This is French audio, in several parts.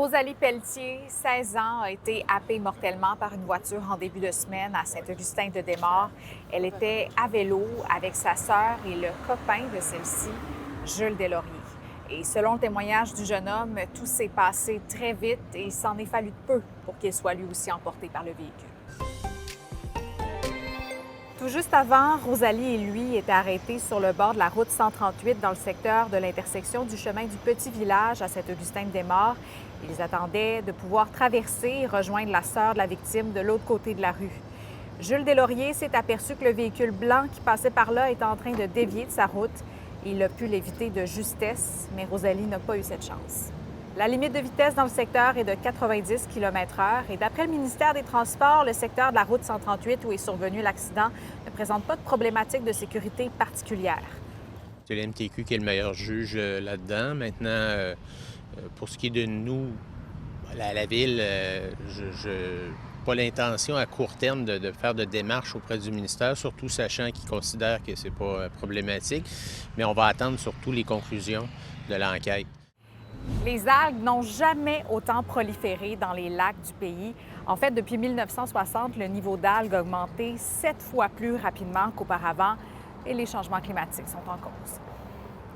Rosalie Pelletier, 16 ans, a été happée mortellement par une voiture en début de semaine à Saint-Augustin-de-Desmaures. Elle était à vélo avec sa sœur et le copain de celle-ci, Jules Deslauriers. Et selon le témoignage du jeune homme, tout s'est passé très vite et il s'en est fallu peu pour qu'il soit lui aussi emporté par le véhicule. Tout juste avant, Rosalie et lui étaient arrêtés sur le bord de la route 138 dans le secteur de l'intersection du chemin du Petit Village à Saint-Augustin-de-Desmaures. Ils attendaient de pouvoir traverser et rejoindre la sœur de la victime de l'autre côté de la rue. Jules Deslauriers s'est aperçu que le véhicule blanc qui passait par là était en train de dévier de sa route. Il a pu l'éviter de justesse, mais Rosalie n'a pas eu cette chance. La limite de vitesse dans le secteur est de 90 km/h et d'après le ministère des Transports, le secteur de la route 138 où est survenu l'accident ne présente pas de problématique de sécurité particulière. C'est l'MTQ qui est le meilleur juge là-dedans. Maintenant, pour ce qui est de nous, à la ville, je n'ai pas l'intention à court terme de faire de démarches auprès du ministère, surtout sachant qu'ils considèrent que ce n'est pas problématique. Mais on va attendre surtout les conclusions de l'enquête. Les algues n'ont jamais autant proliféré dans les lacs du pays. En fait, depuis 1960, le niveau d'algues a augmenté 7 fois plus rapidement qu'auparavant et les changements climatiques sont en cause.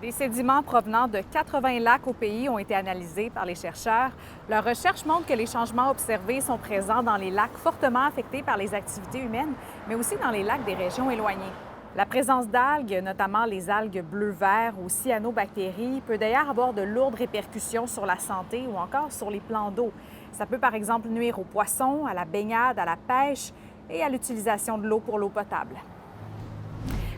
Des sédiments provenant de 80 lacs au pays ont été analysés par les chercheurs. Leurs recherches montrent que les changements observés sont présents dans les lacs fortement affectés par les activités humaines, mais aussi dans les lacs des régions éloignées. La présence d'algues, notamment les algues bleu-vert ou cyanobactéries, peut d'ailleurs avoir de lourdes répercussions sur la santé ou encore sur les plans d'eau. Ça peut par exemple nuire aux poissons, à la baignade, à la pêche et à l'utilisation de l'eau pour l'eau potable.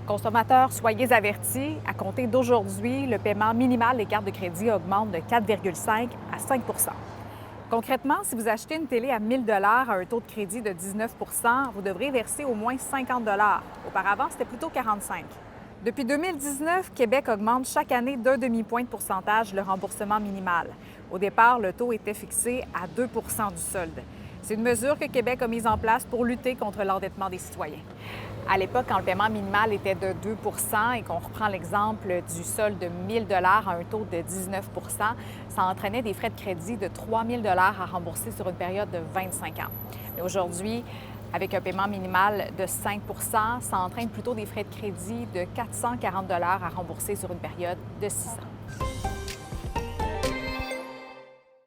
Consommateurs, soyez avertis, à compter d'aujourd'hui, le paiement minimal des cartes de crédit augmente de 4,5 à 5 Concrètement, si vous achetez une télé à 1 000 à un taux de crédit de 19 vous devrez verser au moins 50 Auparavant, c'était plutôt 45 Depuis 2019, Québec augmente chaque année d'un demi-point de pourcentage le remboursement minimal. Au départ, le taux était fixé à 2 du solde. C'est une mesure que Québec a mise en place pour lutter contre l'endettement des citoyens. À l'époque, quand le paiement minimal était de 2 et qu'on reprend l'exemple du solde de 1 000 à un taux de 19 ça entraînait des frais de crédit de 3 000 à rembourser sur une période de 25 ans. Mais aujourd'hui, avec un paiement minimal de 5 ça entraîne plutôt des frais de crédit de 440 à rembourser sur une période de 6 ans.